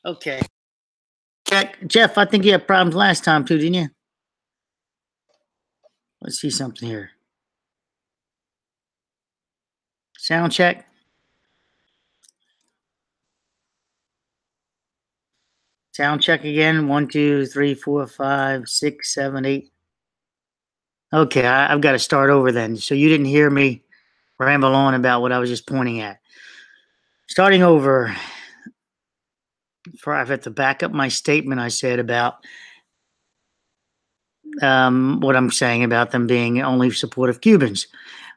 Okay. Check. Jeff, I think you had problems last time too, didn't you? Let's see something here. Sound check. Sound check again. 1, 2, 3, 4, 5, 6, 7, 8. Okay, I've got to start over then. So you didn't hear me ramble on about what I was just pointing at. Starting over. I have to back up my statement I said about what I'm saying about them being only supportive Cubans.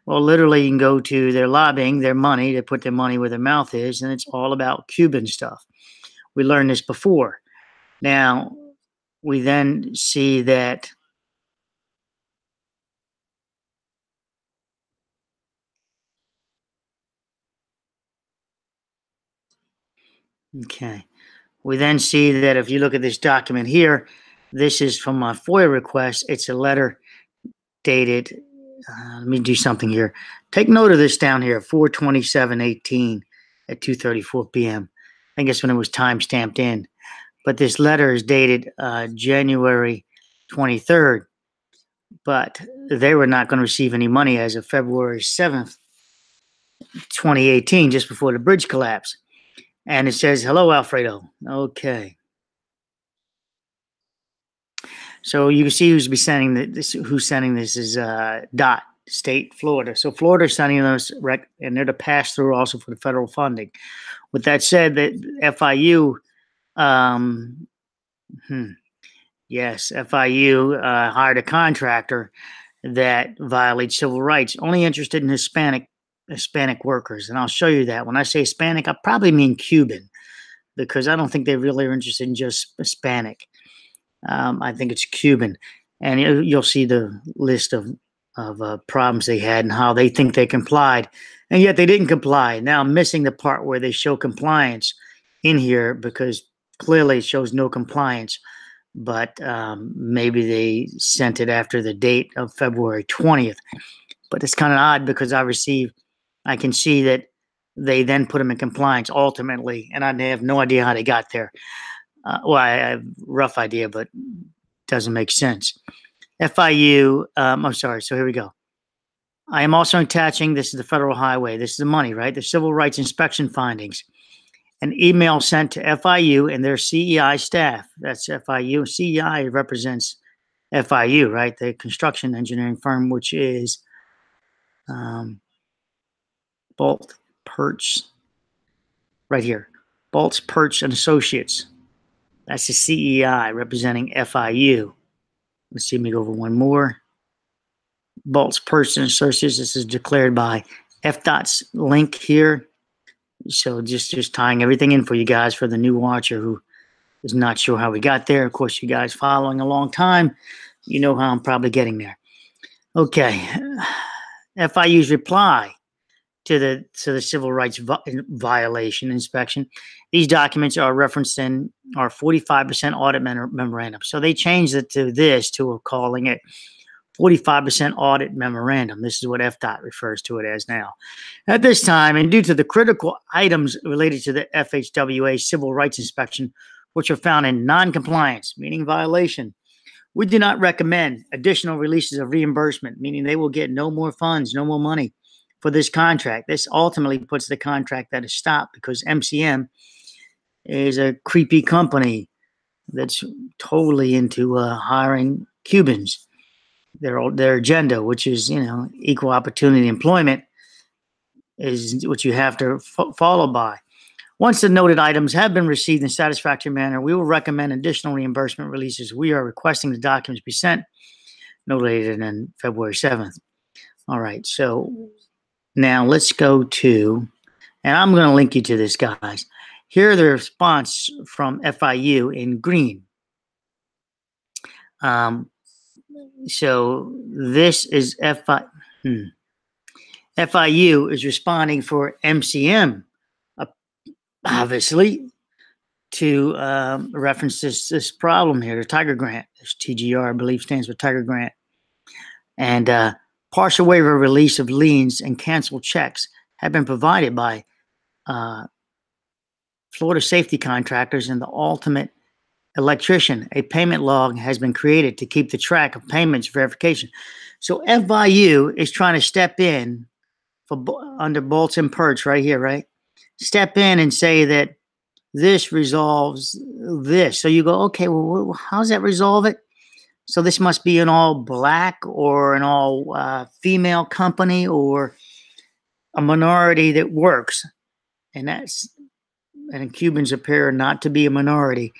Well, literally, you can go to their lobbying, their money, they put their money where their mouth is, and it's all about Cuban stuff. We learned this before. Now, we then see that okay. We then see that if you look at this document here, this is from my FOIA request. It's a letter dated. Let me do something here. Take note of this down here, 4/27/18 at 2:34 p.m. I guess when it was time stamped in. But this letter is dated January 23rd. But they were not going to receive any money as of February 7th, 2018, just before the bridge collapse. And it says, hello, Alfredo. Okay. So you can see who's sending this. Who's sending this is DOT, State, Florida. So Florida's sending us, and they're to pass through also for the federal funding. With that said, that FIU, yes, FIU hired a contractor that violates civil rights, only interested in Hispanic workers. And I'll show you that. When I say Hispanic, I probably mean Cuban, because I don't think they really are interested in just Hispanic. I think it's Cuban. And you'll see the list of problems they had and how they think they complied. And yet they didn't comply. Now I'm missing the part where they show compliance in here, because clearly it shows no compliance. But maybe they sent it after the date of February 20th. But it's kind of odd, because I can see that they then put them in compliance ultimately, and I have no idea how they got there. Well, I have a rough idea, but doesn't make sense. FIU, I'm sorry, so here we go. I am also attaching, this is the federal highway, this is the money, right? The civil rights inspection findings. An email sent to FIU and their CEI staff. That's FIU. CEI represents FIU, right? The construction engineering firm, which is Bolt, Perch, right here. Bolt's, Perch, and Associates. That's the CEI representing FIU. Let's see, let me go over one more. Bolt's, Perch, and Associates. This is declared by FDOT's link here. So just tying everything in for you guys, for the new watcher who is not sure how we got there. Of course, you guys following a long time, you know how I'm probably getting there. Okay. FIU's reply to the civil rights violation inspection. These documents are referenced in our 45% audit memorandum. So they changed it to this, to calling it 45% audit memorandum. This is what FDOT refers to it as now. At this time, and due to the critical items related to the FHWA civil rights inspection, which are found in non-compliance, meaning violation, we do not recommend additional releases of reimbursement, meaning they will get no more funds, no more money for this contract. This ultimately puts the contract at a stop, because MCM is a creepy company that's totally into hiring Cubans. Their agenda, which is, equal opportunity employment, is what you have to follow by. Once the noted items have been received in satisfactory manner, we will recommend additional reimbursement releases. We are requesting the documents be sent no later than February 7th. All right, so now let's go to, and I'm going to link you to this, guys. Here are the response from FIU in green. So this is FIU is responding for MCM, obviously, to reference this problem here, the Tiger Grant. This TGR, I believe, stands for Tiger Grant. And partial waiver release of liens and canceled checks have been provided by Florida safety contractors and the ultimate electrician. A payment log has been created to keep the track of payments verification. So FIU is trying to step in for under bolts and perch right here, right? Step in and say that this resolves this. So you go, okay, well, how does that resolve it? So this must be an all black or an all female company or a minority that works. And Cubans appear not to be a minority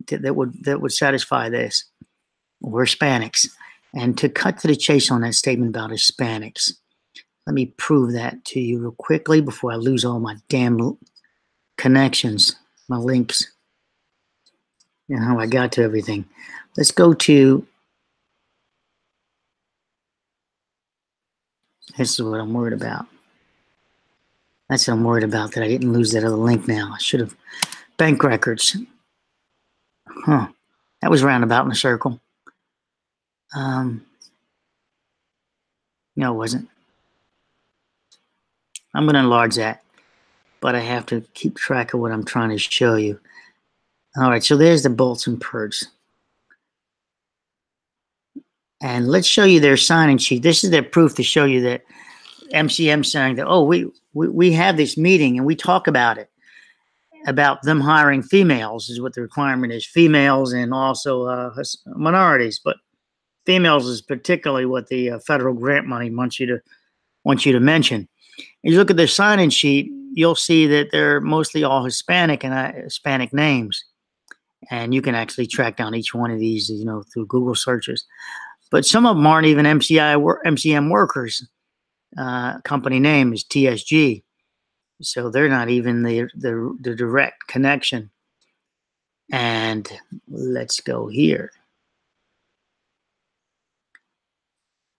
that would satisfy this, or Hispanics. And to cut to the chase on that statement about Hispanics, let me prove that to you real quickly before I lose all my damn connections, my links, and how I got to everything. Let's go to, this is what I'm worried about. That's what I'm worried about, that I didn't lose that other link now. I should have. Bank records. Huh. That was roundabout in a circle. No, it wasn't. I'm going to enlarge that, but I have to keep track of what I'm trying to show you. All right, so there's the bolts and perch. And let's show you their sign-in sheet. This is their proof to show you that MCM saying that, oh, we have this meeting and we talk about it, about them hiring females is what the requirement is, females and also minorities. But females is particularly what the federal grant money wants you to mention. If you look at their sign-in sheet, you'll see that they're mostly all Hispanic and Hispanic names. And you can actually track down each one of these, through Google searches. But some of them aren't even MCM workers. Company name is TSG. So they're not even the direct connection. And let's go here.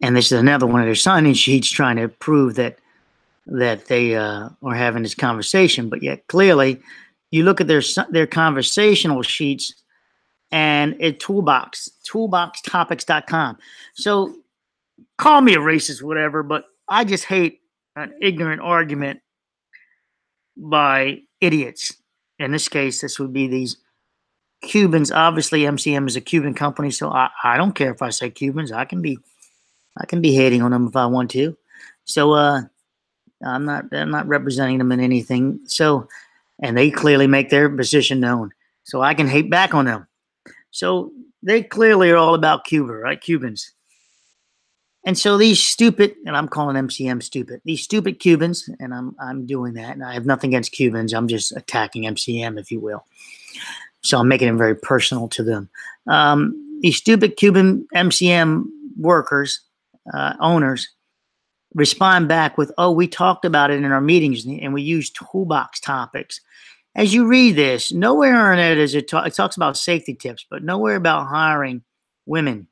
And this is another one of their sign-in sheets trying to prove that they are having this conversation. But yet clearly, you look at their conversational sheets and it toolboxtopics.com. So call me a racist, whatever, but I just hate an ignorant argument by idiots. In this case, this would be these Cubans. Obviously, MCM is a Cuban company, so I don't care if I say Cubans. I can be hating on them if I want to. So I'm not representing them in anything. So, and they clearly make their position known. So I can hate back on them. So they clearly are all about Cuba, right? Cubans. And so these stupid, and I'm calling MCM stupid, these stupid Cubans, and I'm doing that, and I have nothing against Cubans. I'm just attacking MCM, if you will. So I'm making it very personal to them. These stupid Cuban MCM workers, owners, respond back with, oh, we talked about it in our meetings, and we used toolbox topics. As you read this, nowhere in it it talks about safety tips, but nowhere about hiring women.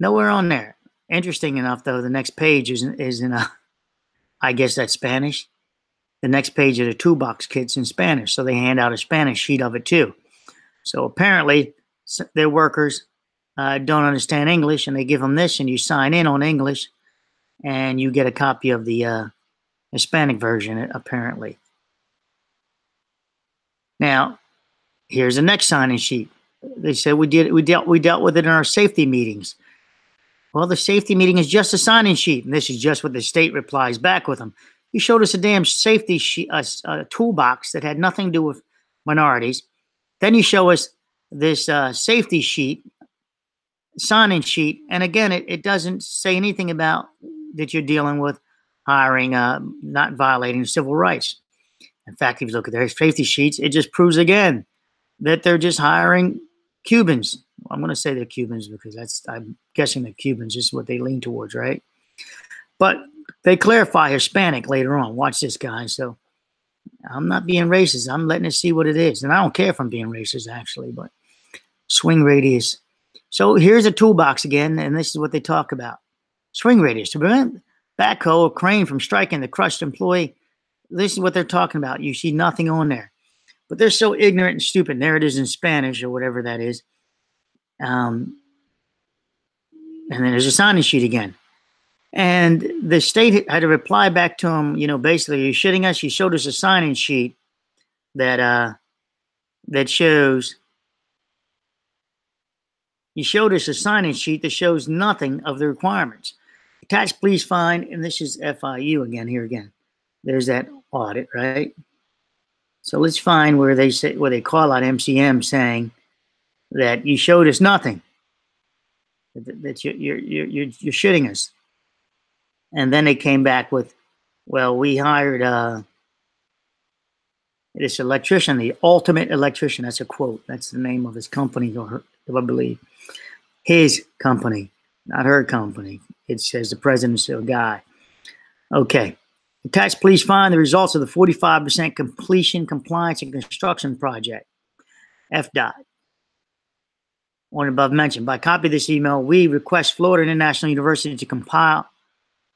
Nowhere on there. Interesting enough, though, the next page is in I guess that's Spanish. The next page of the toolbox kit's in Spanish, so they hand out a Spanish sheet of it too. So apparently, their workers don't understand English, and they give them this, and you sign in on English, and you get a copy of the Hispanic version, apparently. Now, here's the next sign-in sheet. They said we dealt with it in our safety meetings. Well, the safety meeting is just a sign-in sheet, and this is just what the state replies back with them. You showed us a damn safety sheet, toolbox that had nothing to do with minorities. Then you show us this safety sheet, sign-in sheet, and again, it doesn't say anything about that you're dealing with hiring, not violating civil rights. In fact, if you look at their safety sheets, it just proves again that they're just hiring Cubans. Well, I'm going to say they're Cubans because I'm guessing they're Cubans. This is what they lean towards, right? But they clarify Hispanic later on. Watch this, guys. So I'm not being racist. I'm letting it see what it is. And I don't care if I'm being racist, actually, but swing radius. So here's a toolbox again, and this is what they talk about. Swing radius. To prevent backhoe or crane from striking the crushed employee, this is what they're talking about. You see nothing on there. But they're so ignorant and stupid. There it is in Spanish or whatever that is. And then there's a sign-in sheet again. And the state had to reply back to him, basically, you're shitting us. You showed us a sign-in sheet that shows you showed us a sign-in sheet that shows nothing of the requirements. Attached, please find, and this is FIU again. There's that audit, right? So let's find where they call out MCM saying that you showed us nothing, that you're shitting us. And then they came back with, well, we hired this electrician, the ultimate electrician. That's a quote. That's the name of his company, or I believe. His company, not her company. It says the president's guy. Okay. Attached, please find the results of the 45% completion, compliance, and construction project. FDOT. One above mentioned. By copy of this email, we request Florida International University to compile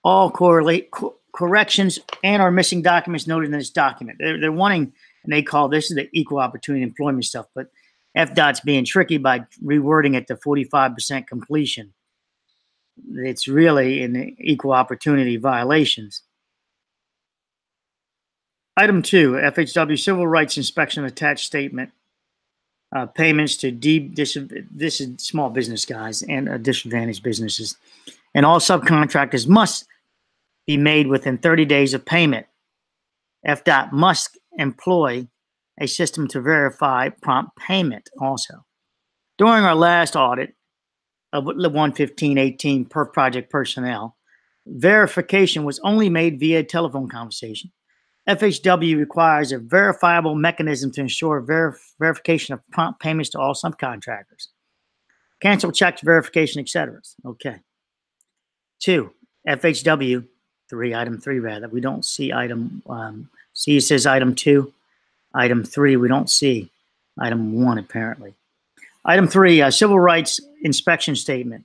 all corrections and our missing documents noted in this document. They're wanting, and they call this is the equal opportunity employment stuff, but FDOT's being tricky by rewording it to 45% completion. It's really in equal opportunity violations. Item 2, FHW Civil Rights Inspection Attached Statement. Payments to this is small business guys and disadvantaged businesses. And all subcontractors must be made within 30 days of payment. FDOT must employ a system to verify prompt payment also. During our last audit of 11518 per project personnel, verification was only made via telephone conversation. FHW requires a verifiable mechanism to ensure verification of prompt payments to all subcontractors. Cancel checks, verification, etc. Okay. 2, FHW, item 3 rather. We don't see item, see it says item 2. Item 3, we don't see. Item 1, apparently. Item 3, Civil Rights Inspection Statement.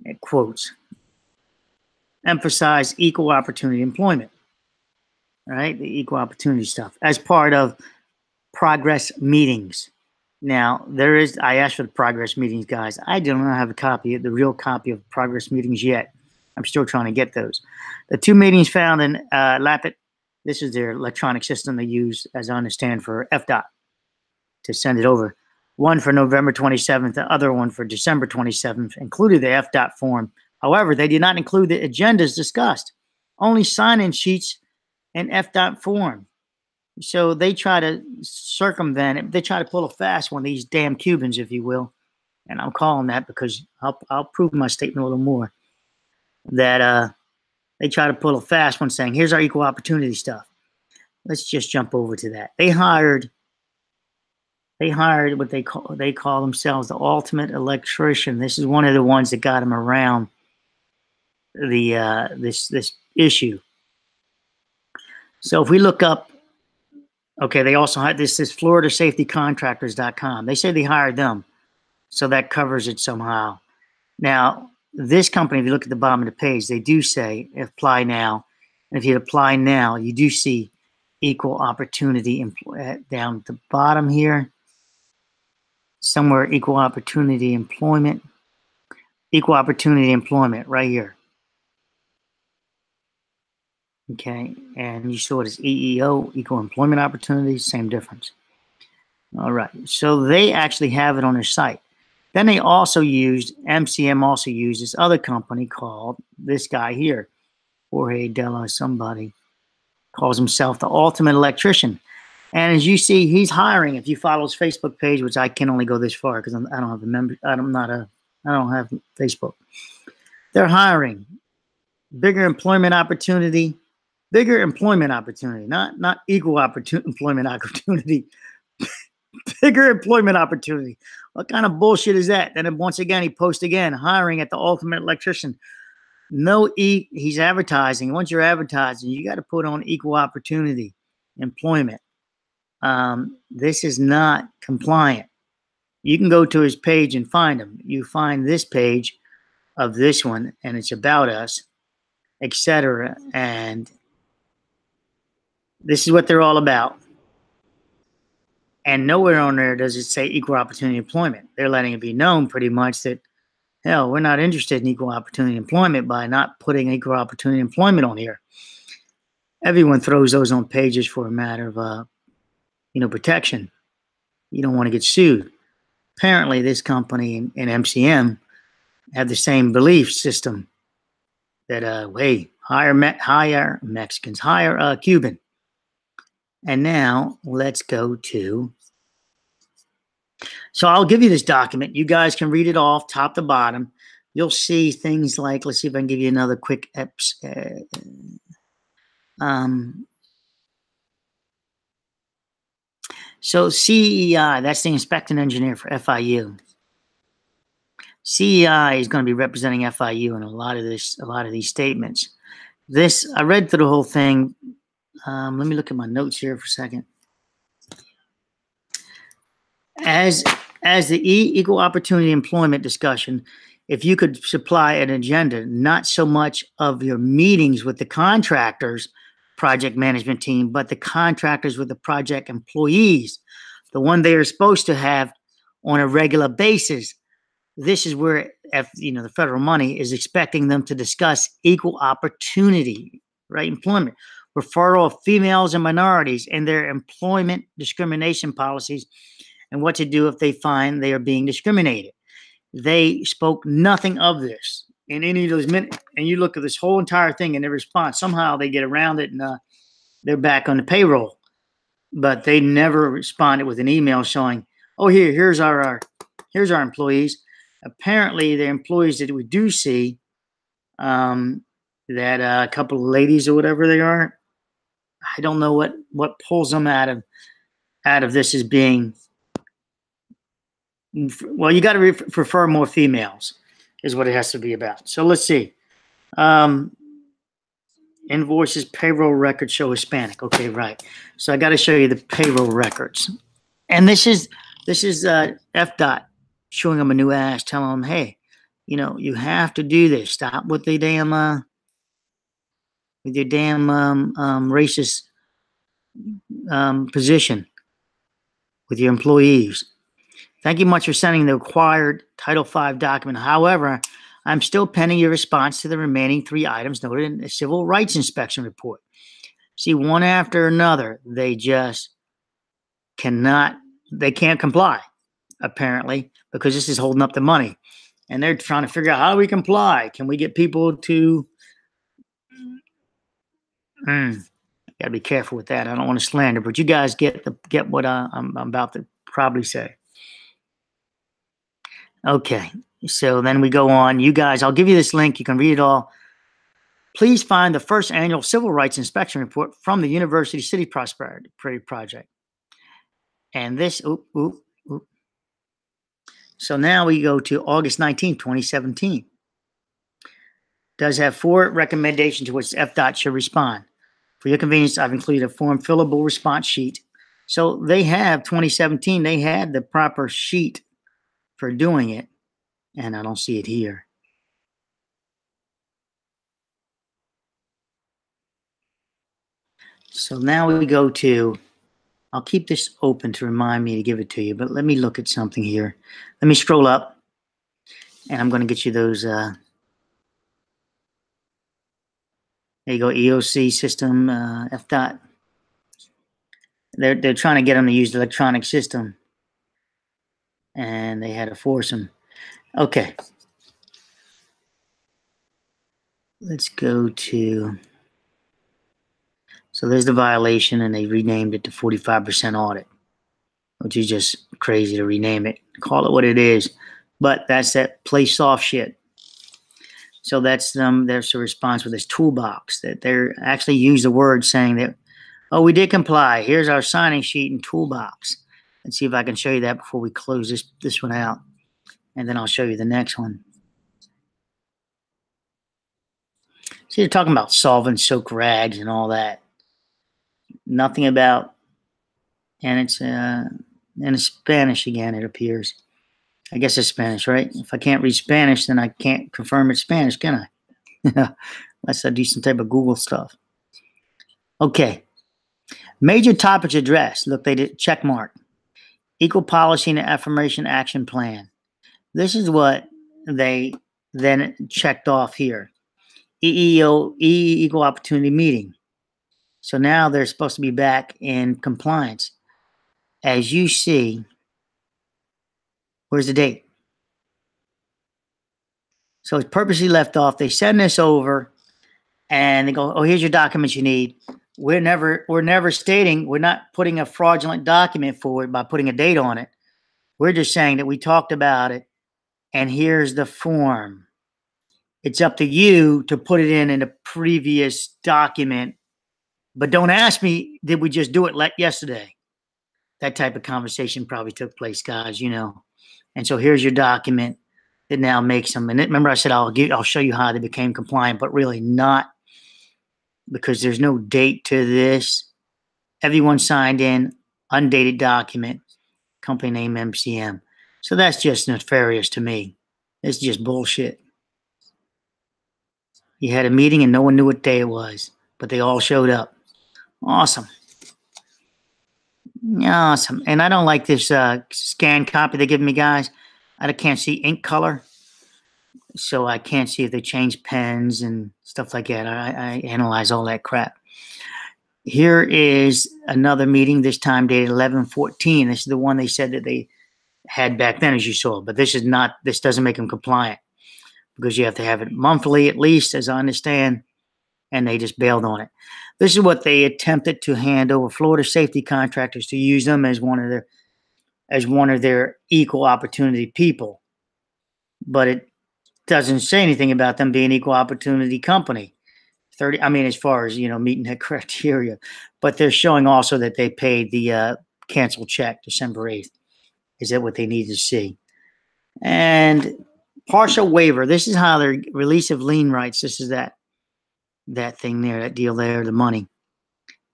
It quotes, emphasize equal opportunity employment. All right, the equal opportunity stuff as part of progress meetings. Now, I asked for the progress meetings, guys. I do not have a copy, the real copy of progress meetings yet. I'm still trying to get those. The 2 meetings found in LAPIT, this is their electronic system they use, as I understand, for FDOT to send it over. One for November 27th, the other one for December 27th, included the FDOT form. However, they did not include the agendas discussed, only sign-in sheets and FDOT form. So they try to circumvent it. They try to pull a fast one, these damn Cubans, if you will. And I'm calling that because I'll prove my statement a little more. That they try to pull a fast one saying, here's our equal opportunity stuff. Let's just jump over to that. They hired what they call themselves the ultimate electrician. This is one of the ones that got them around the this issue. So if we look up, okay, they also had this FloridaSafetyContractors.com. They say they hired them, so that covers it somehow. Now, this company, if you look at the bottom of the page, they do say apply now. And if you apply now, you do see equal opportunity down at the bottom here. Somewhere equal opportunity employment right here. Okay, and you saw it as EEO, equal employment opportunities, same difference. All right, so they actually have it on their site. Then they also used, MCM also used this other company called, this guy here, Jorge Della somebody, calls himself the ultimate electrician. And as you see, he's hiring. If you follow his Facebook page, which I can only go this far because I don't have a member, I don't have Facebook. They're hiring. Bigger employment opportunity, not equal employment opportunity. Bigger employment opportunity. What kind of bullshit is that? Then once again, he posts again, hiring at the ultimate electrician. No he's advertising. Once you're advertising, you got to put on equal opportunity employment. This is not compliant. You can go to his page and find him. You find this page of this one, and it's about us, etc. And this is what they're all about. And nowhere on there does it say equal opportunity employment. They're letting it be known pretty much that, hell, we're not interested in equal opportunity employment by not putting equal opportunity employment on here. Everyone throws those on pages for a matter of protection. You don't want to get sued. Apparently, this company and MCM have the same belief system that hey, hire Mexicans, hire Cuban. And now let's go to. So I'll give you this document. You guys can read it off top to bottom. You'll see things like, let's see if I can give you another quick so CEI, that's the inspecting engineer for FIU. CEI is going to be representing FIU in a lot of these statements. This, I read through the whole thing. Let me look at my notes here for a second. As the equal opportunity employment discussion, if you could supply an agenda, not so much of your meetings with the contractors, project management team, but the contractors with the project employees, the one they are supposed to have on a regular basis. This is where the federal money is expecting them to discuss equal opportunity, right? Employment, referral of females and minorities and their employment discrimination policies, and what to do if they find they are being discriminated. They spoke nothing of this in any of those minutes. And you look at this whole entire thing and their response, somehow they get around it and they're back on the payroll. But they never responded with an email showing, oh, here's our employees. Apparently, the employees that we do see, that a couple of ladies or whatever they are, I don't know what pulls them out of this as being. Well, you got to prefer more females, is what it has to be about. So let's see. Invoices, payroll records show Hispanic. Okay, right. So I got to show you the payroll records, and this is FDOT showing them a new ass, telling them, hey, you have to do this. Stop with the damn racist position with your employees. Thank you much for sending the required Title V document. However, I'm still pending your response to the remaining 3 items noted in the Civil Rights Inspection Report. See, one after another, they just can't comply, apparently, because this is holding up the money. And they're trying to figure out, how do we comply? Can we get people to... Got to be careful with that. I don't want to slander, but you guys get what I'm about to probably say. Okay, so then we go on. You guys, I'll give you this link. You can read it all. Please find the first annual Civil Rights Inspection Report from the University City Prosperity Project. And this, So now we go to August 19, 2017. Does have 4 recommendations to which FDOT should respond. For your convenience, I've included a form fillable response sheet. So they have 2017, they had the proper sheet for doing it, and I don't see it here. So now we go to, I'll keep this open to remind me to give it to you, but let me look at something here. Let me scroll up, and I'm going to get you those. There you go, EOC system, FDOT. They're trying to get them to use the electronic system, and they had to force them. Okay. Let's go to, so there's the violation, and they renamed it to 45% audit, which is just crazy to rename it. Call it what it is, but that's that play soft shit. So that's them. There's a response with this toolbox that they're actually use the word saying that, oh, we did comply. Here's our signing sheet and toolbox. Let's see if I can show you that before we close this one out, and then I'll show you the next one. See, they're talking about solvent soak rags and all that. Nothing about, and it's in Spanish again, it appears. I guess it's Spanish, right? If I can't read Spanish, then I can't confirm it's Spanish, can I? Unless I do some type of Google stuff. Okay. Major topics addressed. Look, they did check mark. Equal policy and affirmation action plan. This is what they then checked off here. EEO, equal opportunity meeting. So now they're supposed to be back in compliance. as you see, where's the date? So it's purposely left off. They send this over and they go, oh, here's your documents you need. We're never stating, we're not putting a fraudulent document forward by putting a date on it. We're just saying that we talked about it and here's the form. It's up to you to put it in a previous document, but don't ask me, did we just do it yesterday? That type of conversation probably took place, guys, you know. And so here's your document that now makes them. And remember, I said I'll show you how they became compliant, but really not, because there's no date to this. Everyone signed in, undated document, company name MCM. So that's just nefarious to me. It's just bullshit. You had a meeting and no one knew what day it was, but they all showed up. Awesome. Awesome. And I don't like this scan copy they give me, guys. I can't see ink color, so I can't see if they change pens and stuff like that. I analyze all that crap. Here is another meeting, this time dated 11/14. This is the one they said that they had back then, as you saw. But this is not, this doesn't make them compliant, because you have to have it monthly at least, as I understand, and they just bailed on it. This is what they attempted to hand over Florida safety contractors to use them as one of their equal opportunity people. But it doesn't say anything about them being equal opportunity company. As far as, meeting that criteria. But they're showing also that they paid the canceled check December 8th. Is that what they need to see? And partial waiver. This is how their release of lien rights. This is that thing there, that deal there, the money.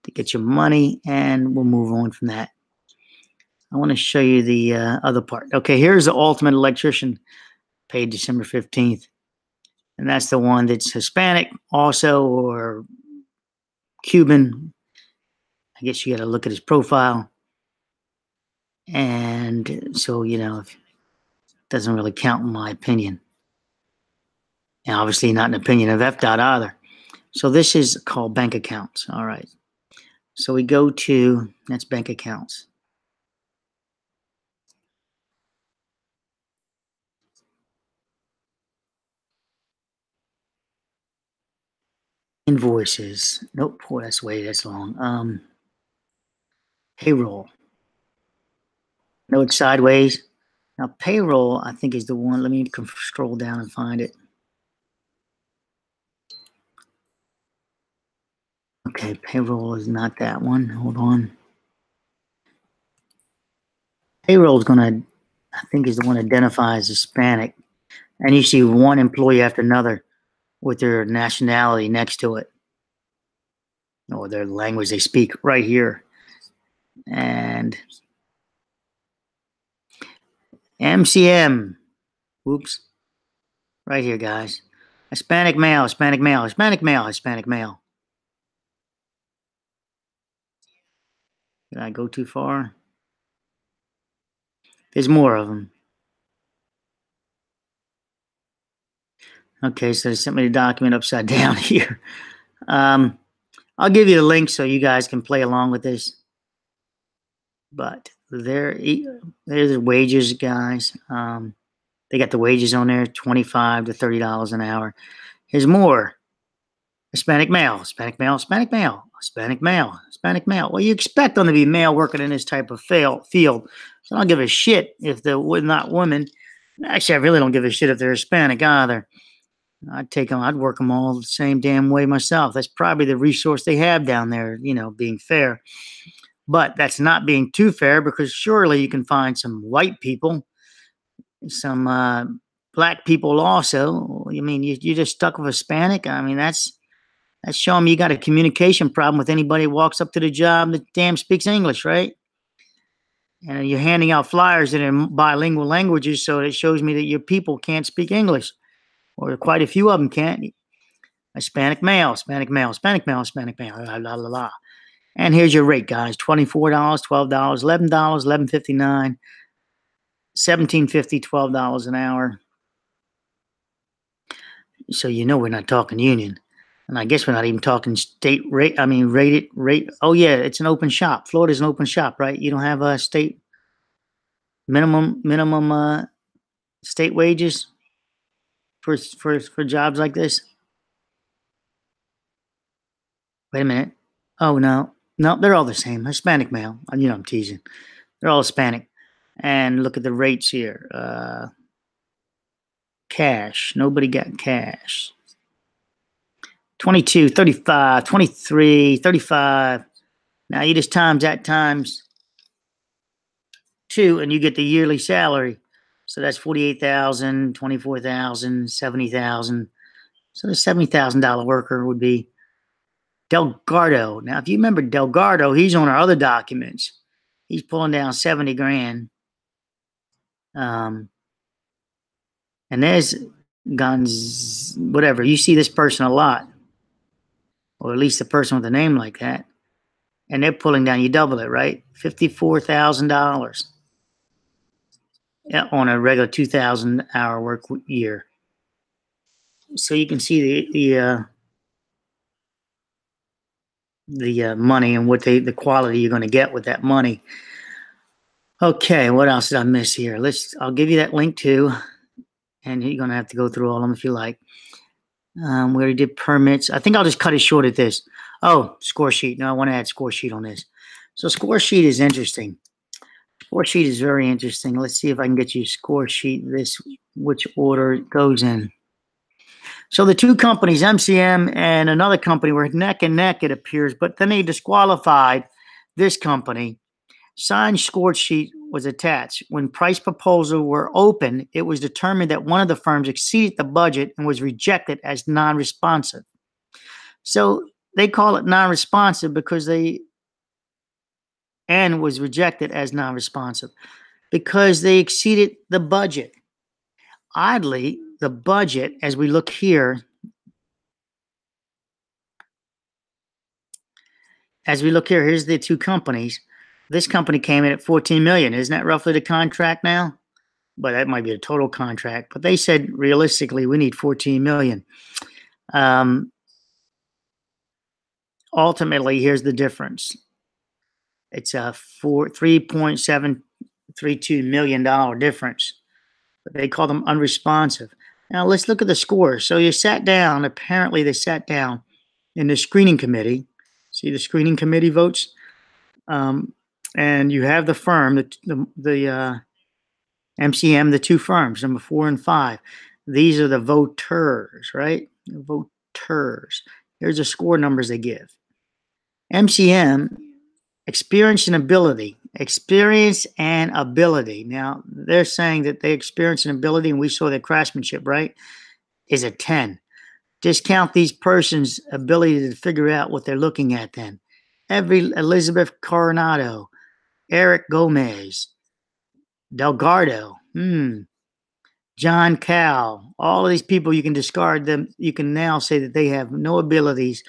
To get your money, and we'll move on from that. I want to show you the other part. Okay, here's the ultimate electrician, paid December 15th. And that's the one that's Hispanic also, or Cuban. I guess you got to look at his profile. And so, it doesn't really count in my opinion. And obviously not an opinion of FDOT either. So this is called bank accounts. All right. So we go to, that's bank accounts. Invoices. Nope, boy, that's long. Payroll. No, it's sideways. Now, payroll, I think, is the one. Let me scroll down and find it. Okay, payroll is not that one. Hold on. Payroll is going to, I think, is the one that identifies Hispanic. And you see one employee after another with their nationality next to it, or their language they speak right here. And MCM. Oops. Right here, guys. Hispanic male, Hispanic male, Hispanic male, Hispanic male. Did I go too far? There's more of them. Okay, so they sent me the document upside down here. I'll give you the link so you guys can play along with this. But there's the wages, guys. They got the wages on there, $25 to $30 an hour. Here's more. Hispanic male, Hispanic male, Hispanic male, Hispanic male, Hispanic male. Well, you expect them to be male working in this type of field. So I don't give a shit if they're not women. Actually, I really don't give a shit if they're Hispanic either. I'd work them all the same damn way myself. That's probably the resource they have down there, being fair. But that's not being too fair, because surely you can find some white people, some black people also. I mean, you're just stuck with Hispanic. I mean, that's showing me you got a communication problem with anybody who walks up to the job that damn speaks English, right? And you're handing out flyers that are in bilingual languages, so it shows me that your people can't speak English, or quite a few of them can't. Hispanic male, Hispanic male, Hispanic male, Hispanic male, la la la la. And here's your rate, guys: $24, $12, $11, $11.59, $17.50, $12 an hour. So we're not talking union. And I guess we're not even talking state rate. I mean, rated rate. Oh yeah, it's an open shop. Florida's an open shop, right? You don't have a state minimum state wages for jobs like this. Wait a minute. Oh no, no, they're all the same. Hispanic male. I'm teasing. They're all Hispanic. And look at the rates here. Cash. Nobody got cash. 22, 35, 23, 35. Now you just times that times 2 and you get the yearly salary. So that's 48,000, 24,000, 70,000. So the $70,000 worker would be Delgado. Now, if you remember Delgado, he's on our other documents. He's pulling down 70 grand. And there's guns, whatever. You see this person a lot, or at least a person with a name like that. And they're pulling down, you double it, right? $54,000 on a regular 2,000 hour work year. So you can see the money and the quality you're going to get with that money. Okay, what else did I miss here? I'll give you that link too, and you're going to have to go through all of them if you like. We already did permits. I think I'll just cut it short at this. Oh, score sheet. No, I want to add score sheet on this. So score sheet is interesting. Score sheet is very interesting. Let's see if I can get you a score sheet, which order it goes in. So the two companies, MCM and another company, were neck and neck, it appears, but then they disqualified this company. Signed score sheet was attached. When price proposals were open, it was determined that one of the firms exceeded the budget and was rejected as non-responsive. So they call it non-responsive because was rejected as non-responsive because they exceeded the budget. Oddly, the budget, as we look here, here's the two companies. This company came in at 14 million. Isn't that roughly the contract now? But that might be a total contract. But they said realistically, we need 14 million. Ultimately, here's the difference. It's a $3.732 million difference. But they call them unresponsive. Now let's look at the scores. So you sat down. Apparently, they sat down in the screening committee. See the screening committee votes, and you have the firm, the MCM, the two firms, number 4 and 5. These are the voters, right? The voters. Here's the score numbers they give. MCM, experience and ability. Experience and ability. Now, they're saying that they experience and ability, and we saw their craftsmanship, right, is a 10. Discount these persons' ability to figure out what they're looking at then. Elizabeth Coronado, Eric Gomez, Delgado, John Cal, all of these people, you can discard them. You can now say that they have no abilities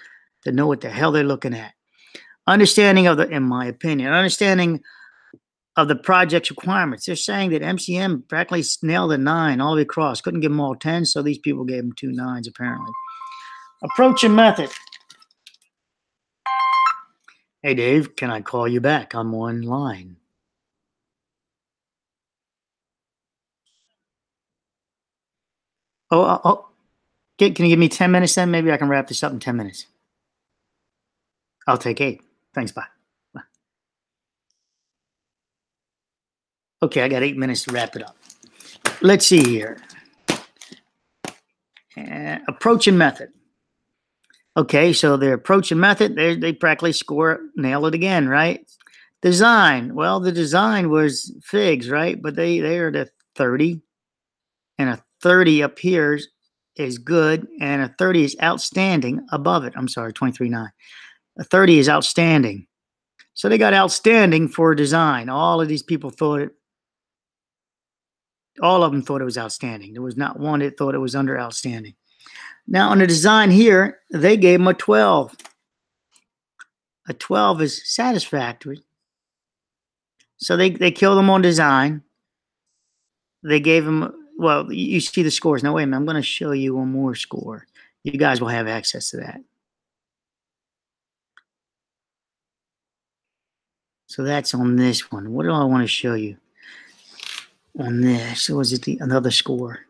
to know what the hell they're looking at. Understanding of in my opinion, understanding of the project's requirements. They're saying that MCM practically nailed a 9 all the way across. Couldn't give them all 10, so these people gave them 2 9s apparently. Approach and method. Hey, Dave, can I call you back? I'm online. Can you give me 10 minutes then? Maybe I can wrap this up in 10 minutes. I'll take 8. Thanks, bye. Okay, I got 8 minutes to wrap it up. Let's see here. Approach and method. Okay, so their approach and method, they practically nail it again, right? Design. Well, the design was figs, right? But they are at a 30. And a 30 up here is good. And a 30 is outstanding above it. I'm sorry, 23.9. A 30 is outstanding. So they got outstanding for design. All of these people all of them thought it was outstanding. There was not one that thought it was under outstanding. Now, on the design here, they gave them a 12. A 12 is satisfactory. So they killed them on design. They gave them, well, you see the scores. Now, wait a minute. I'm going to show you one more score. You guys will have access to that. So that's on this one. What do I want to show you on this? Or was it another score?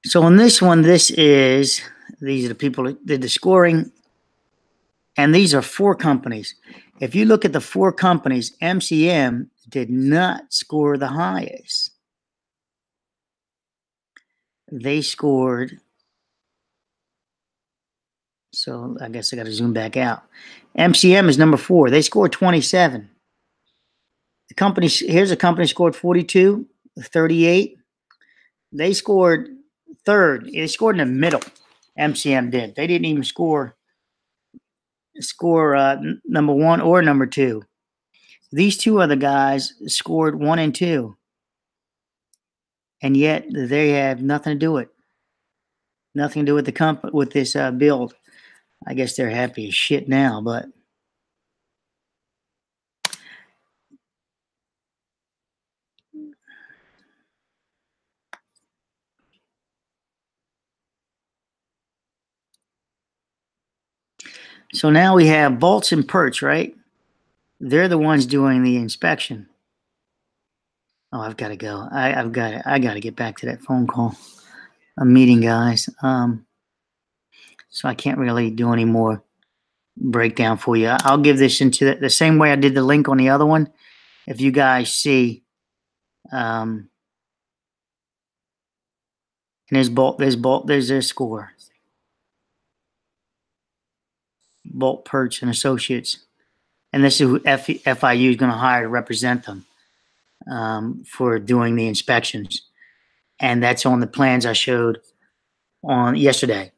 So on this one, these are the people that did the scoring, and these are 4 companies. If you look at the 4 companies, MCM did not score the highest. They scored, so I guess I got to zoom back out. MCM is number 4. They scored 27. The company, here's a company scored 42, 38. They scored 3rd. They scored in the middle. MCM did. They didn't even score number 1 or number 2. These 2 other guys scored 1 and 2, and yet they have nothing to do with it. Nothing to do with the with this build. I guess they're happy as shit now, but so now we have Bolts and Perch, right? They're the ones doing the inspection. Oh, I've got to go. I got to get back to that phone call. A meeting, guys. So I can't really do any more breakdown for you. I'll give this into the same way I did the link on the other one. If you guys see, and there's their score. Bolt, Perch, and Associates. And this is who FIU is going to hire to represent them for doing the inspections. And that's on the plans I showed on yesterday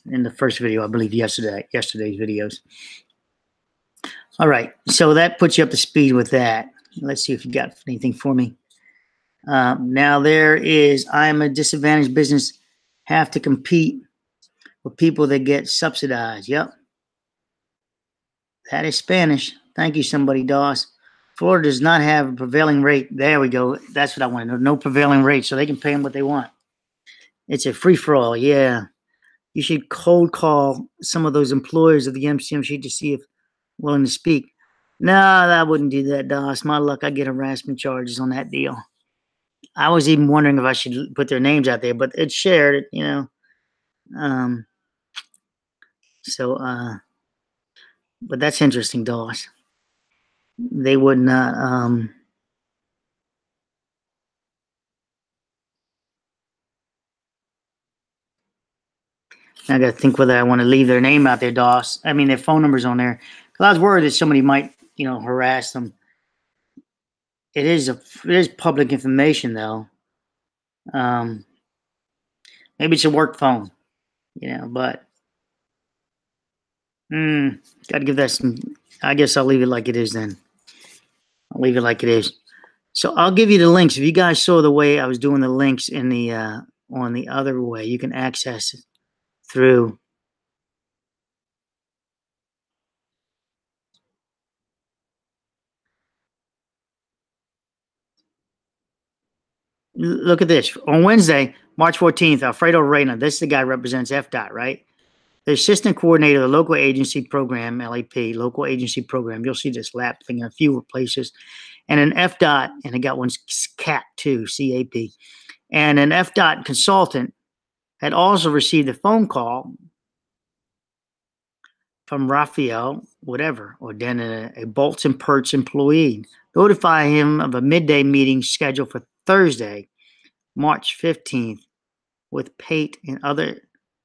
in the first video, I believe yesterday's videos. All right, so that puts you up to speed with that. Let's see if you got anything for me. Now there is, I'm a disadvantaged business, have to compete with people that get subsidized. Yep. That is Spanish. Thank you, somebody, Doss. Florida does not have a prevailing rate. There we go. That's what I want to know. No prevailing rate, so they can pay them what they want. It's a free-for-all, yeah. You should cold call some of those employers of the MCM sheet to see if willing to speak. No, I wouldn't do that, Doss. My luck, I get harassment charges on that deal. I was even wondering if I should put their names out there, but it's shared, you know. But that's interesting, Doss. They would not, I got to think whether I want to leave their name out there, Doss. I mean, their phone number's on there. Because I was worried that somebody might, harass them. It is public information, though. Maybe it's a work phone, but got to give that some. I guess I'll leave it like it is then. I'll leave it like it is. So I'll give you the links. If you guys saw the way I was doing the links in the on the other way, you can access it through. Look at this. On Wednesday, March 14th, Alfredo Reyna, this is the guy who represents FDOT, right? The assistant coordinator of the local agency program, LAP, local agency program. You'll see this LAP thing in a few places. And an FDOT, and I got one CAP too, CAP. And an FDOT consultant had also received a phone call from Raphael, whatever, or then a Bolts and Perch employee, notify him of a midday meeting scheduled for Thursday, March 15th, with Pate and other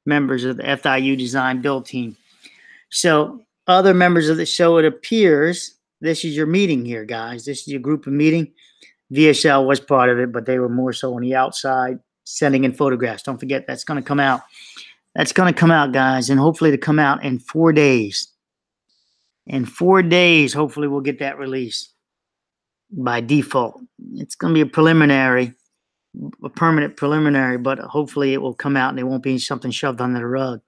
members of the FIU design build team. So other members of the show, it appears, this is your meeting here, guys. This is your group of meeting. VSL was part of it, but they were more so on the outside, sending in photographs. Don't forget, that's going to come out. That's going to come out, guys, and hopefully to come out in 4 days. In 4 days, hopefully we'll get that release by default. It's going to be a permanent preliminary, but hopefully it will come out and there won't be something shoved under the rug.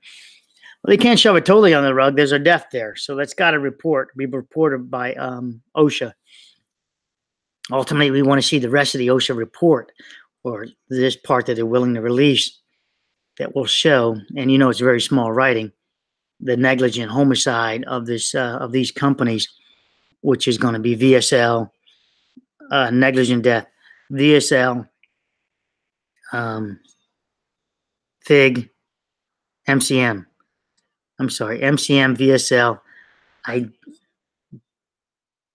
Well, they can't shove it totally under the rug. There's a death there, so that's got to be reported by OSHA. Ultimately, we want to see the rest of the OSHA report, or this part that they're willing to release, that will show, and you know it's very small writing, the negligent homicide of this of these companies, which is going to be VSL, negligent death, VSL, FIG, MCM. I'm sorry, MCM, VSL. I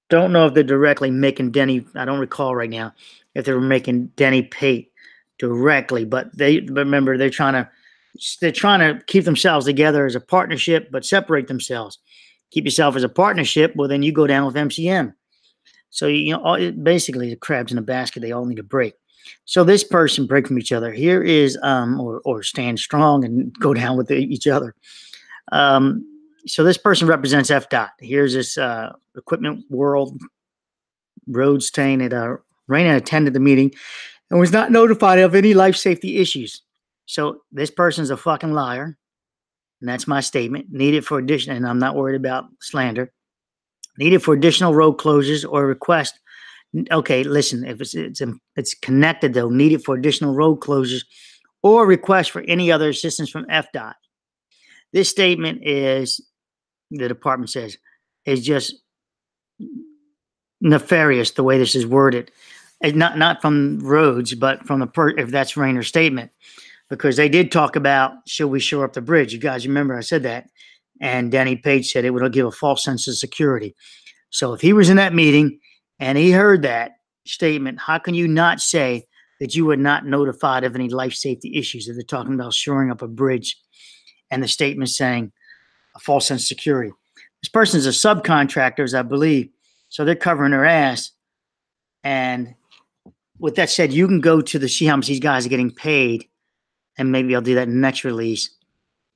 don't know if they're directly making Denny. I don't recall right now if they were making Denny Pate directly, but remember they're trying to keep themselves together as a partnership, but separate themselves. Keep yourself as a partnership. Well, then you go down with MCM. So basically the crabs in a basket. They all need a break. So this person break from each other. Here is or stand strong and go down with each other. So this person represents FDOT. Here's this Equipment World Road saying that Raina attended the meeting and was not notified of any life safety issues. So this person's a fucking liar, and that's my statement. Needed for additional, and I'm not worried about slander. Needed for additional road closures or request. Okay, listen, if it's connected though, needed for additional road closures or request for any other assistance from FDOT. This statement is, the department says, is just nefarious the way this is worded. It's not from roads, but from if that's Rainer's statement, because they did talk about, should we shore up the bridge? You guys remember I said that, and Danny Page said it would give a false sense of security. So if he was in that meeting and he heard that statement, how can you not say that you were not notified of any life safety issues if they're talking about shoring up a bridge and the statement saying a false sense of security? This person's a subcontractor, as I believe, so they're covering their ass. And with that said, you can go to see how much these guys are getting paid, and maybe I'll do that in the next release.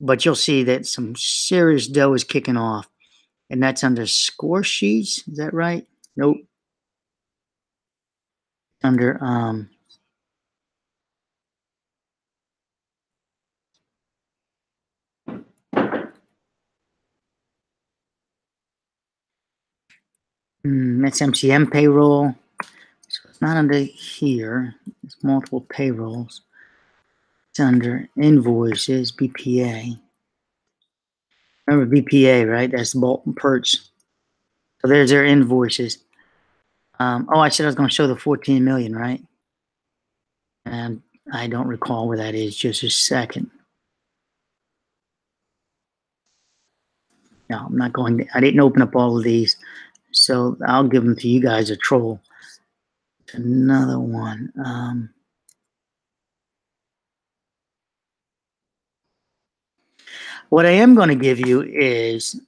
But you'll see that some serious dough is kicking off, and that's under score sheets. Is that right? Nope. Under that's MCM payroll. So it's not under here. It's multiple payrolls. It's under invoices, BPA. Remember BPA, right? That's Bolton Perch. So there's their invoices. Oh, I said I was going to show the 14 million, right? And I don't recall where that is. Just a second. No, I'm not going to. I didn't open up all of these, so I'll give them to you guys a troll. Another one. What I am going to give you is,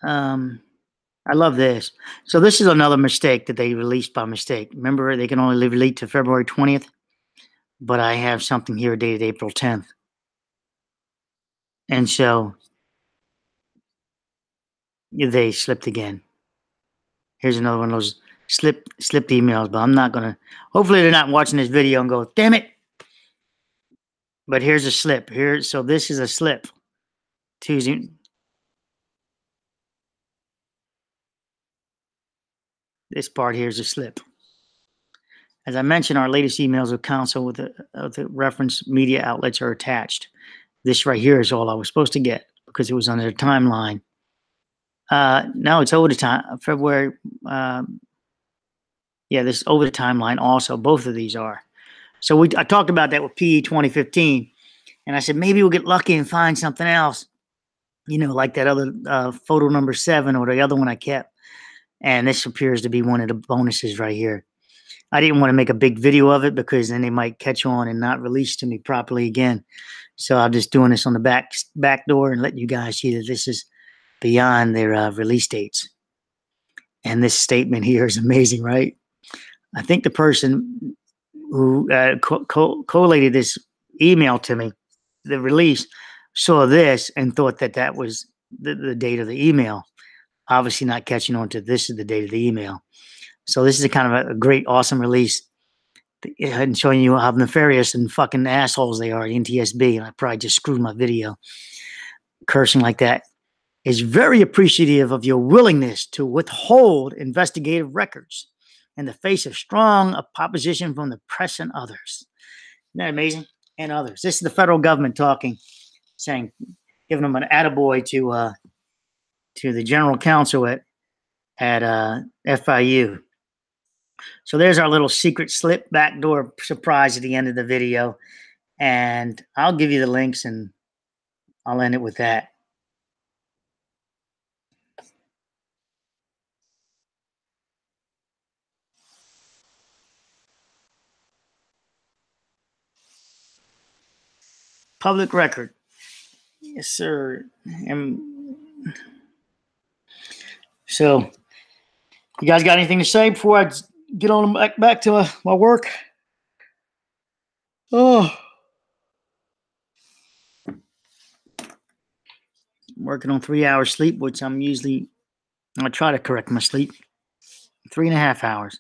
I love this. So this is another mistake that they released by mistake. Remember, they can only release to February 20th, but I have something here dated April 10th. And so they slipped again. Here's another one of those slipped emails, but I'm not going to, hopefully they're not watching this video and go, damn it. But here's a slip here. So this is a slip. Tuesday. This part here is a slip. As I mentioned, our latest emails with counsel with the reference media outlets are attached. This right here is all I was supposed to get because it was under the timeline. No, it's over the time, February. Yeah, this is over the timeline also. Both of these are. So I talked about that with PE 2015, and I said maybe we'll get lucky and find something else, you know, like that other photo number 7 or the other one I kept. And this appears to be one of the bonuses right here. I didn't want to make a big video of it because then they might catch on and not release to me properly again. So I'm just doing this on the back door and letting you guys see that this is beyond their release dates. And this statement here is amazing, right? I think the person who collated this email to me, the release, saw this and thought that that was the date of the email. Obviously not catching on to this is the date of the email. So this is a kind of a great, awesome release and showing you how nefarious and fucking assholes they are, NTSB. And I probably just screwed my video. Cursing like that is very appreciative of your willingness to withhold investigative records in the face of strong opposition from the press and others. Isn't that amazing? and others. This is the federal government talking, saying, giving them an attaboy to the general counsel at FIU. So there's our little secret slip backdoor surprise at the end of the video. And I'll give you the links and I'll end it with that. Public record. Yes, sir. So, you guys got anything to say before I get on back to my work? Oh. I'm working on 3 hours sleep, which I try to correct my sleep. 3.5 hours.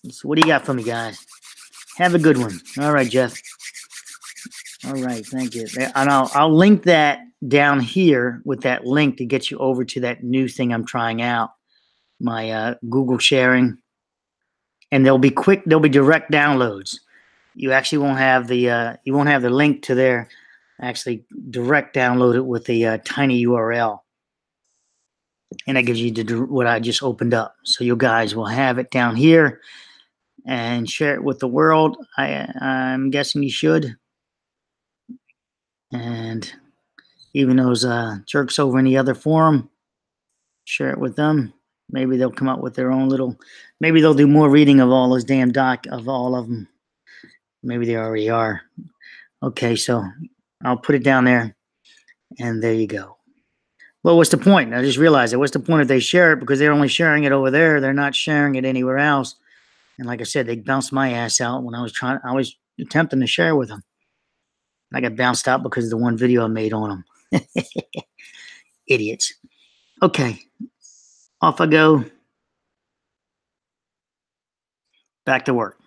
So what do you got for me, guys? Have a good one. All right, Jeff. All right, thank you. And I'll link that down here with that link to get you over to that new thing I'm trying out, my Google sharing. And they'll be direct downloads. You actually won't have the link to there. Actually, direct download it with a tiny URL, and that gives you what I just opened up. So you guys will have it down here and share it with the world. I'm guessing you should. And even those jerks over in the other forum, share it with them. Maybe they'll come up with their own little. Maybe they'll do more reading of all those damn of all of them. Maybe they already are. Okay, so I'll put it down there, and there you go. Well, what's the point? I just realized it. What's the point if they share it, because they're only sharing it over there? They're not sharing it anywhere else. And like I said, they bounced my ass out when I was attempting to share with them. I got bounced out because of the one video I made on them. Idiots. Okay, off I go. Back to work.